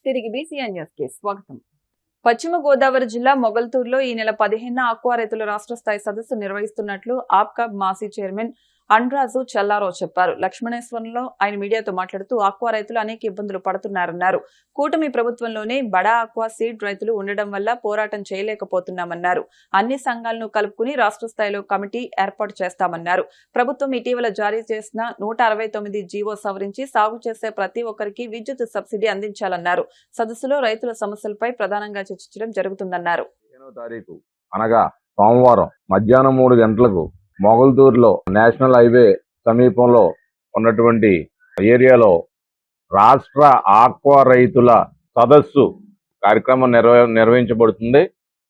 తిరిగి BCN news కి స్వాగతం. పశ్చిమ గోదావరి జిల్లా మొగల్తూరులో ఈ నెల 15న ఆక్వా రైతుల రాష్ట్ర స్థాయి సదస్సు నిర్వహిస్తున్నట్లు ఆప్కా మాజీ చైర్మన్ అండ్రాజు చల్లారావు చెప్పారు. లక్ష్మణేశ్వరంలో ఆయన మీడియాతో మాట్లాడుతూ ఆక్వా రైతులు అనేక ఇబ్బందులు పడుతున్నారన్నారు. కూటమి ప్రభుత్వంలోనే బడా ఆక్వా సీడ్ రైతులు ఉండడం వల్ల పోరాటం చేయలేకపోతున్నామన్నారు. అన్ని సంఘాలను కలుపుకుని రాష్ట్ర స్థాయిలో కమిటీ ఏర్పాటు చేస్తామన్నారు. ప్రభుత్వం ఇటీవల జారీ చేసిన 169 జీవో సవరించి సాగు చేసే ప్రతి ఒక్కరికి విద్యుత్ సబ్సిడీ అందించాలన్నారు. సదస్సులో రైతుల సమస్యలపై ప్రధానంగా చర్చించడం జరుగుతుందన్నారు. అనగా సోమవారం మధ్యాహ్నం 3 గంటలకు మొగల్తూరులో నేషనల్ హైవే సమీపంలో ఉన్నటువంటి ఏరియాలో రాష్ట్ర ఆక్వా రైతుల సదస్సు కార్యక్రమం నిర్వహించబడుతుంది.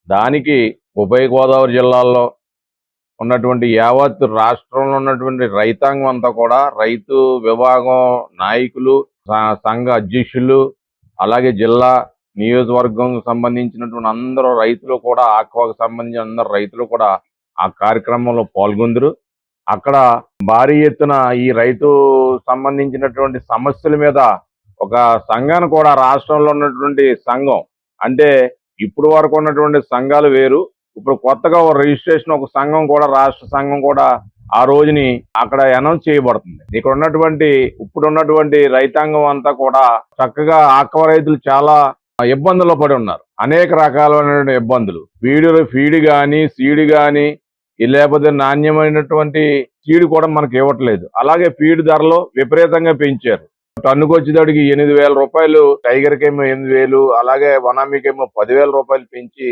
దానికి ఉభయ గోదావరి జిల్లాల్లో ఉన్నటువంటి యావత్ రాష్ట్రంలో ఉన్నటువంటి రైతాంగం అంతా కూడా రైతు విభాగం నాయకులు, సంఘ అధ్యక్షులు, అలాగే జిల్లా నియోజకవర్గం సంబంధించినటువంటి అందరూ రైతులు కూడా ఆక్వాకు సంబంధించిన అందరు రైతులు కూడా ఆ కార్యక్రమంలో పాల్గొందరు. అక్కడ భారీ ఎత్తున ఈ రైతు సంబంధించినటువంటి సమస్యల మీద ఒక సంఘాన్ని కూడా రాష్ట్రంలో ఉన్నటువంటి సంఘం అంటే ఇప్పుడు వరకు ఉన్నటువంటి సంఘాలు వేరు, ఇప్పుడు కొత్తగా రిజిస్ట్రేషన్ ఒక సంఘం కూడా రాష్ట్ర సంఘం కూడా ఆ రోజుని అక్కడ అనౌన్స్ చేయబడుతుంది. ఇక్కడ ఇప్పుడున్నటువంటి రైతాంగం అంతా కూడా చక్కగా ఆక్వా రైతులు చాలా ఇబ్బందుల్లో పడి ఉన్నారు. అనేక రకాలైన ఇబ్బందులు, ఫీడ్ కానీ సీడ్ కానీ లేకపోతే నాణ్యమైనటువంటి సీడ్ కూడా మనకి ఇవ్వట్లేదు. అలాగే ఫీడ్ ధరలు విపరీతంగా పెంచారు. టన్నుకు వచ్చేటడికి 8,000 రూపాయలు, టైగర్కి ఏమో 8,000, అలాగే వనామీకేమో 10,000 రూపాయలు పెంచి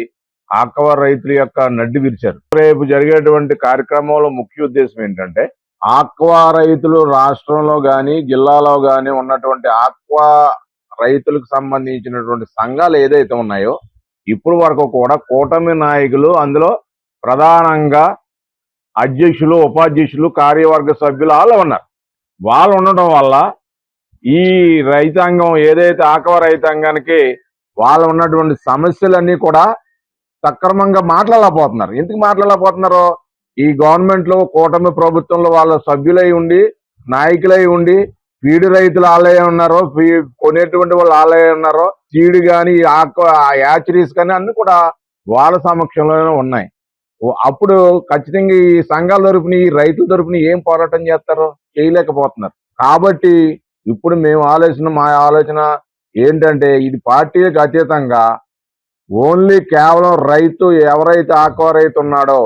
ఆక్వా రైతుల యొక్క నడ్డి విరిచారు. రేపు జరిగేటువంటి కార్యక్రమంలో ముఖ్య ఉద్దేశం ఏంటంటే ఆక్వా రైతులు రాష్ట్రంలో కానీ జిల్లాలో కానీ ఉన్నటువంటి ఆక్వా రైతులకు సంబంధించినటువంటి సంఘాలు ఏదైతే ఉన్నాయో ఇప్పుడు వరకు కూడా కూటమి నాయకులు అందులో ప్రధానంగా అధ్యక్షులు, ఉపాధ్యక్షులు, కార్యవర్గ సభ్యులు వాళ్ళు ఉన్నారు. వాళ్ళు ఉండటం వల్ల ఈ రైతాంగం ఏదైతే ఆక్వా రైతాంగానికి వాళ్ళు ఉన్నటువంటి సమస్యలన్నీ కూడా సక్రమంగా మాట్లాడలేకపోతున్నారు. ఎందుకు మాట్లాడలేకపోతున్నారో ఈ గవర్నమెంట్లో కూటమి ప్రభుత్వంలో వాళ్ళ సభ్యులై ఉండి నాయకులై ఉండి ఫీడ్ రైతులు ఆలయ ఉన్నారో, కొనేటువంటి వాళ్ళు ఆలయ ఉన్నారో, సీడ్ కానీ ఆక్వా యాచరీస్ కానీ అన్ని కూడా వాళ్ళ సమక్షంలోనే ఉన్నాయి. అప్పుడు ఖచ్చితంగా ఈ సంఘాల తరపున ఈ రైతుల తరపున ఏం పోరాటం చేస్తారో చేయలేకపోతున్నారు. కాబట్టి ఇప్పుడు మా ఆలోచన ఏంటంటే ఇది పార్టీలకు అతీతంగా ఓన్లీ కేవలం రైతు ఎవరైతే ఆక్వా రైతు ఉన్నాడో,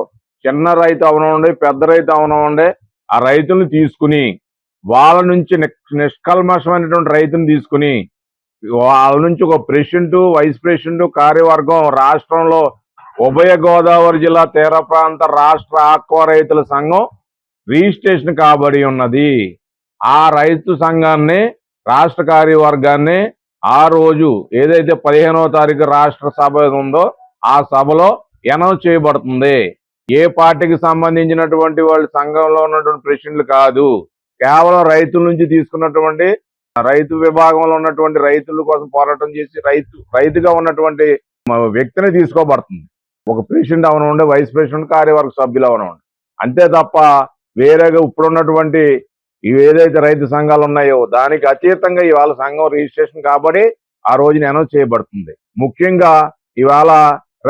చిన్న రైతు అవనండి పెద్ద రైతు అవనండి, ఆ రైతులను తీసుకుని వాళ్ళ నుంచి నిష్కల్మషమైనటువంటి రైతుని తీసుకుని వాళ్ళ నుంచి ఒక ప్రెసిడెంట్, వైస్ ప్రెసిడెంట్, కార్యవర్గం రాష్ట్రంలో ఉభయ గోదావరి జిల్లా తీర ప్రాంత రాష్ట్ర ఆక్వా రైతుల సంఘం రిజిస్ట్రేషన్ కాబడి ఉన్నది. ఆ రైతు సంఘాన్ని రాష్ట్ర కార్యవర్గాన్ని ఆ రోజు ఏదైతే 15వ తారీఖు రాష్ట్ర సభ ఉందో ఆ సభలో అనౌన్స్ చేయబడుతుంది. ఏ పార్టీకి సంబంధించినటువంటి వాళ్ళ సంఘంలో ఉన్నటువంటి ప్రెసిడెంట్లు కాదు, కేవలం రైతుల నుంచి తీసుకున్నటువంటి రైతు విభాగంలో ఉన్నటువంటి రైతుల కోసం పోరాటం చేసి రైతుగా ఉన్నటువంటి వ్యక్తిని తీసుకోబడుతుంది. ఒక ప్రెసిడెంట్ అవనండి, వైస్ ప్రెసిడెంట్, కార్యవర్గ సభ్యులు అవనండి. అంతే తప్ప వేరేగా ఇప్పుడున్నటువంటి ఏదైతే రైతు సంఘాలు ఉన్నాయో దానికి అతీతంగా ఇవాళ సంఘం రిజిస్ట్రేషన్ కాబట్టి ఆ రోజుని అనౌన్స్ చేయబడుతుంది. ముఖ్యంగా ఇవాళ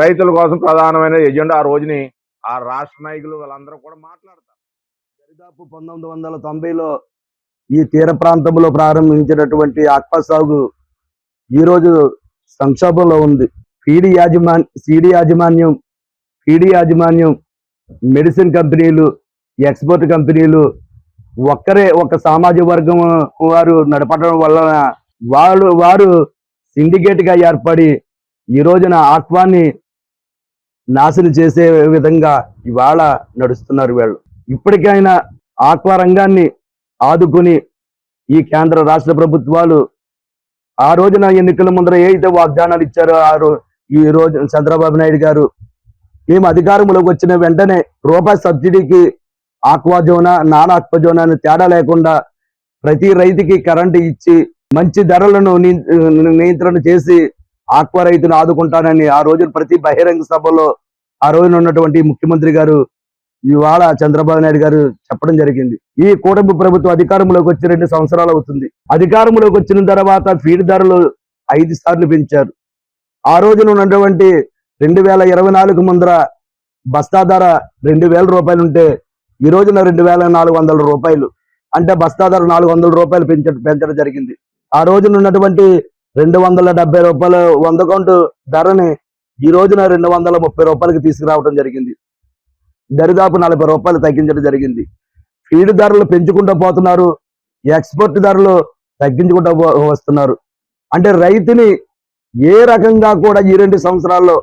రైతుల కోసం ప్రధానమైన ఎజెండా ఆ రోజుని ఆ రాష్ట్ర నాయకులు వాళ్ళందరూ కూడా మాట్లాడతారు. దరిదాపు 1990లో ఈ తీర ప్రాంతంలో ప్రారంభించినటువంటి ఆక్వా సాగు ఈరోజు సంక్షోభంలో ఉంది. ఫీడ్ యాజమాన్యం, మెడిసిన్ కంపెనీలు, ఎక్స్పోర్ట్ కంపెనీలు ఒక సామాజిక వర్గం వారు నడపడం వలన వారు సిండికేట్ గా ఏర్పడి ఈ రోజున ఆక్వాని నాశనం చేసే విధంగా ఇవాళ నడుస్తున్నారు వీళ్ళు. ఇప్పటికైనా ఆక్వా రంగాన్ని ఆదుకుని ఈ కేంద్ర రాష్ట్ర ప్రభుత్వాలు ఆ రోజున ఎన్నికల ముందర ఏదైతే వాగ్దానాలు ఇచ్చారో ఈ రోజు చంద్రబాబు నాయుడు గారు మేము అధికారంలోకి వచ్చిన వెంటనే రూపాయి సబ్సిడీకి ఆక్వా జోనా, నాన్ ఆక్వా జోనా అని తేడా లేకుండా ప్రతి రైతుకి కరెంటు ఇచ్చి మంచి ధరలను నియంత్రణ చేసి ఆక్వా రైతును ఆదుకుంటానని ఆ రోజు ప్రతి బహిరంగ సభలో ఆ రోజున ఉన్నటువంటి ముఖ్యమంత్రి గారు ఇవాళ చంద్రబాబు నాయుడు గారు చెప్పడం జరిగింది. ఈ కూటమి ప్రభుత్వం అధికారంలోకి వచ్చి 2 సంవత్సరాలు అవుతుంది. అధికారంలోకి వచ్చిన తర్వాత ఫీడ్ ధరలు 5 సార్లు పెంచారు. ఆ రోజున ఉన్నటువంటి 2024 ముందర బస్తా ధర 2,000 రూపాయలు ఉంటే ఈ రోజున 2,400 రూపాయలు, అంటే బస్తా ధర 400 రూపాయలు పెంచడం జరిగింది. ఆ రోజున ఉన్నటువంటి 270 రూపాయల 100 కౌంటు ధరని ఈ రోజున 230 రూపాయలకి తీసుకురావడం జరిగింది. దరిదాపు 40 రూపాయలు తగ్గించడం జరిగింది. ఫీడ్ ధరలు పెంచుకుంటూ పోతున్నారు, ఎక్స్పోర్ట్ ధరలు తగ్గించుకుంటూ వస్తున్నారు. అంటే రైతుని ఏ రకంగా కూడా ఈ 2 సంవత్సరాల్లో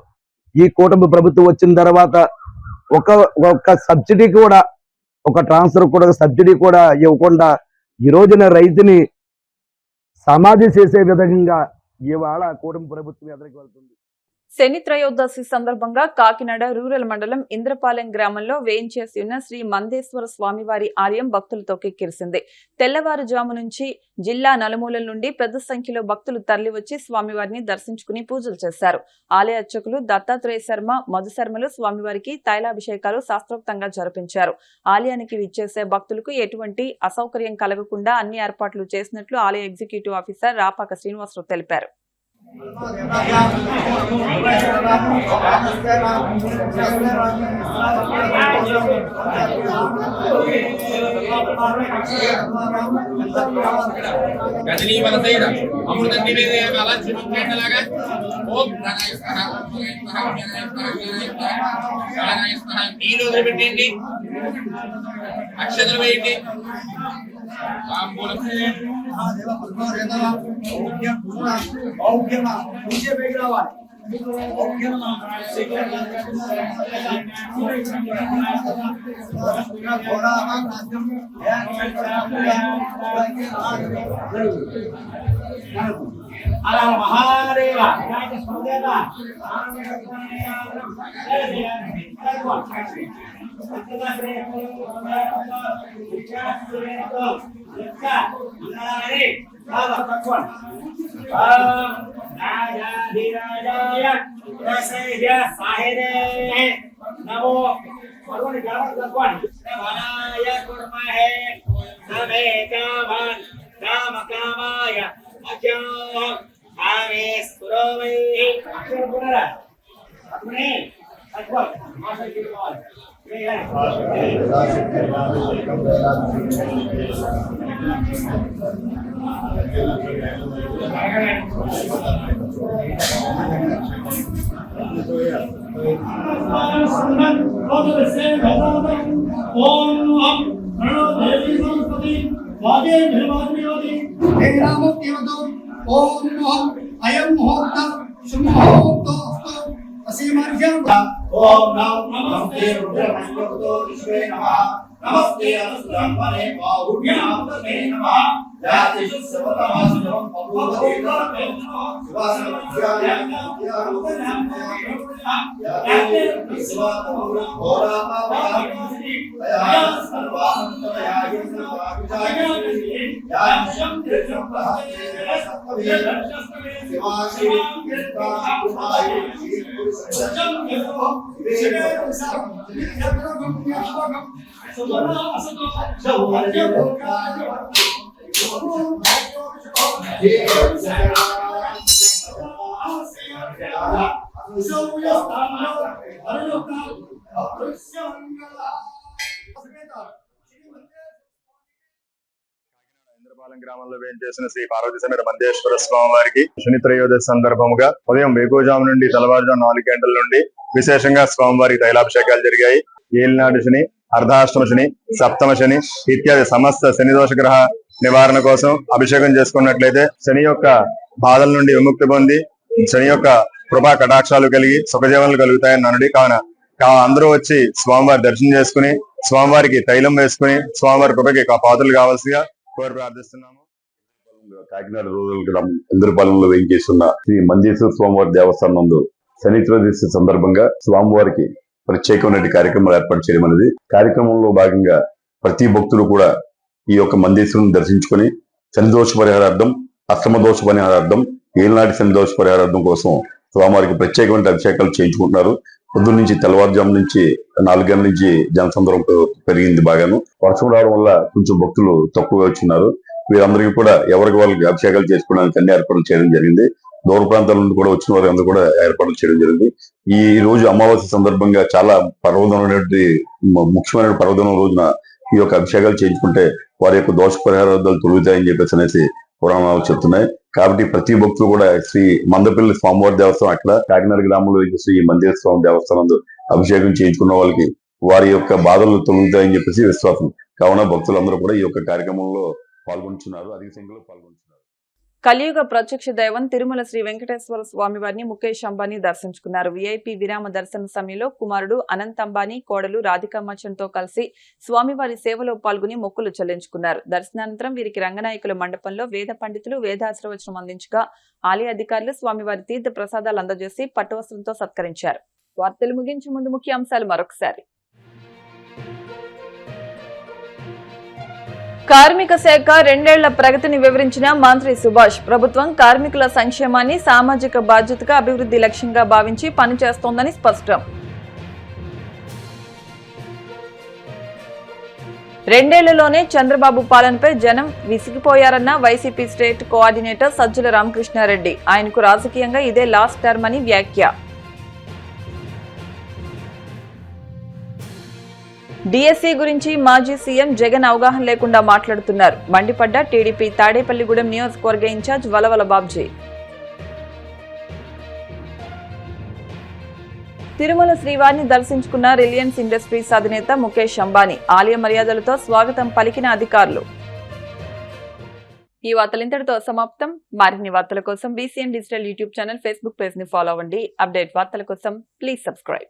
ఈ కూటమి ప్రభుత్వం వచ్చిన తర్వాత ఒక సబ్సిడీ కూడా, ఒక ట్రాన్స్ఫర్ కూడా సబ్సిడీ కూడా ఇవ్వకుండా ఈ రోజున రైతుని సమాధి చేసే విధంగా ఇవాళ కూటమి ప్రభుత్వం ఎదురుకు వెళ్తుంది. శని త్రయోదశి సందర్భంగా కాకినాడ రూరల్ మండలం ఇంద్రపాలెం గ్రామంలో వేయించేసి ఉన్న శ్రీ మందేశ్వర స్వామివారి ఆలయం భక్తులతో కిక్కిరిసింది. తెల్లవారుజాము నుంచి జిల్లా నలుమూలల నుండి పెద్ద సంఖ్యలో భక్తులు తరలివచ్చి స్వామివారిని దర్శించుకుని పూజలు చేశారు. ఆలయ అర్చకులు దత్తాత్రేయ శర్మ, మధు శర్మలు స్వామివారికి తైలాభిషేకాలు శాస్త్రోక్తంగా జరిపించారు. ఆలయానికి విచ్చేసే భక్తులకు ఎటువంటి అసౌకర్యం కలగకుండా అన్ని ఏర్పాట్లు చేసినట్లు ఆలయ ఎగ్జిక్యూటివ్ ఆఫీసర్ రాపాక శ్రీనివాసరావు తెలిపారు. అక్షతలు వేయండి. మహాదేవ నమో కామ కామాయ అయం ముహూర్త శుభముహూర్తో ఓం నమస్తే రుద్రమస్తోతో విశ్వే నమః నమస్తే అనుస్తంభనే బాహుభ్యాం తమే నమః యాతి శుభతమస్తం పవోదేవతే శుభాసనస్యాయ యాతి విశ్వాతమౌర హోరాపావాసి యా సర్వాంతమయాయ సర్వాభిజాయ యాశం త్రిసంప్రహతే సత్వే శివాశి కృతాయ సత్యం యో విశ్వేశం యత్రగమ్యావగం సుమనా అసతో శౌర్యలోకాయ ఇంద్రపాలెం గ్రామంలో వేయించేసిన శ్రీ పార్వతీ సమేత మందేశ్వర స్వామి వారికి శని త్రయోదశి సందర్భముగా ఉదయం వేకువజాము నుండి తెల్లవారుజాము 4 గంటల నుండి విశేషంగా స్వామివారికి తైలాభిషేకాలు జరిగాయి. ఏలినాడు శని, అర్ధాష్టమ శని, సప్తమ శని ఇత్యాది సమస్త శని దోష గ్రహ నివారణ కోసం అభిషేకం చేసుకున్నట్లయితే శని యొక్క బాధల నుండి విముక్తి పొంది శని యొక్క కృపా కటాక్షాలు కలిగి సుఖజీవనాలు కలుగుతాయని ననుడి. కావున అందరూ వచ్చి స్వామివారి దర్శనం చేసుకుని స్వామివారికి తైలం వేసుకుని స్వామివారి కృపకి పాత్రలు కావాల్సిగా కోరి ప్రార్థిస్తున్నాము. కాకినాడ రూరల్ గ్రామం ఇంద్రపాలెంలో వేయించేస్తున్న శ్రీ మంజేశ్వర స్వామివారి దేవస్థానం నందు శని త్రయోదశి సందర్భంగా స్వామివారికి ప్రత్యేకమైన కార్యక్రమాలు ఏర్పాటు చేయడం అనేది. కార్యక్రమంలో భాగంగా ప్రతి భక్తులు కూడా ఈ యొక్క మందేశ్వరుని దర్శించుకొని శని దోష పరిహారార్థం, అష్టమ దోష పరిహారార్థం, ఏలినాటి శని దోష పరిహారార్థం కోసం స్వామివారికి ప్రత్యేకమైన అభిషేకాలు చేయించుకుంటున్నారు. పొద్దున్న నుంచి తెల్లవారుజాము నుంచి 4 గంటల నుంచి జనసంద్రం పెరిగింది. బాగాను వర్షం రావడం వల్ల కొంచెం భక్తులు తక్కువ వచ్చినారు. వీరందరికీ కూడా ఎవరికి వాళ్ళకి అభిషేకాలు చేసుకోవడానికి అన్ని ఏర్పాట్లు చేయడం జరిగింది. దూర ప్రాంతాల నుండి కూడా వచ్చిన వారి అందరూ కూడా ఏర్పాట్లు చేయడం జరిగింది. ఈ రోజు అమావాస్య సందర్భంగా చాలా పర్వదమైనటువంటి ముఖ్యమైన పర్వదినం రోజున ఈ యొక్క అభిషేకాలు చేయించుకుంటే వారి యొక్క దోష పరిహారాలు తొలుగుతాయని చెప్పేసి అనేసి పురాణాలు చెప్తున్నాయి. కాబట్టి ప్రతి భక్తులు కూడా శ్రీ మందపల్లి స్వామివారి దేవస్థానం అక్కడ కాకినాడ గ్రామంలో శ్రీ మందిర స్వామి దేవస్థానం అభిషేకం చేయించుకున్న వాళ్ళకి వారి యొక్క బాధలు తొలుగుతాయని చెప్పేసి విశ్వాసం. కావున భక్తులందరూ కూడా ఈ యొక్క కార్యక్రమంలో పాల్గొంటున్నారు, అధిక సంఖ్యలో పాల్గొంటున్నారు. కలియుగ ప్రత్యక్ష దైవం తిరుమల శ్రీ వెంకటేశ్వర స్వామి వారిని ముఖేష్ అంబానీ దర్శించుకున్నారు. వీఐపీ విరామ దర్శన సమయంలో కుమారుడు అనంత్ అంబానీ, కోడలు రాధికామచ్చన్తో కలిసి స్వామివారి సేవలో పాల్గొని మొక్కులు చెల్లించుకున్నారు. దర్శనానంతరం వీరికి రంగనాయకుల మండపంలో వేద పండితులు వేదాశీర్వచనం అందించగా ఆలయ అధికారులు స్వామివారి తీర్థ ప్రసాదాలు అందజేసి పట్టువస్త్రంతో సత్కరించారు. వార్తలు ముగించే ముందు ముఖ్య అంశాలు మరొకసారి. కార్మిక శాఖ 2 ఏళ్ల ప్రగతిని వివరించిన మంత్రి సుభాష్. ప్రభుత్వం కార్మికుల సంక్షేమాన్ని సామాజిక బాధ్యతగా అభివృద్ధి లక్ష్యంగా భావించి పనిచేస్తోందని స్పష్టం. 2 ఏళ్లలోనే చంద్రబాబు పాలనపై జనం విసిగిపోయారన్న YCP state coordinator Sajjala Ramakrishna Reddy. ఆయనకు రాజకీయంగా ఇదే లాస్ట్ టర్మ్ అని వ్యాఖ్య. డిఎస్సీ గురించి మాజీ సీఎం జగన్ అవగాహన లేకుండా మాట్లాడుతున్నారు. మండిపడ్డ టీడీపీ తాడేపల్లిగూడెం నియోజకవర్గ ఇన్ఛార్జ్ వలవల బాబ్జీ. తిరుమల శ్రీవారిని దర్శించుకున్న రిలయన్స్ ఇండస్ట్రీస్ అధినేత ముఖేష్ అంబానీ. ఆలయ మర్యాదలతో స్వాగతం పలికిన అధికారులు. ఈ వార్తలు ఇంతటితో సమాప్తం. మరిన్ని వార్తల కోసం BCN digital YouTube channel, Facebook page ని ఫాలో అవ్వండి. అప్డేట్ వార్తల కోసం ప్లీజ్ సబ్స్క్రైబ్.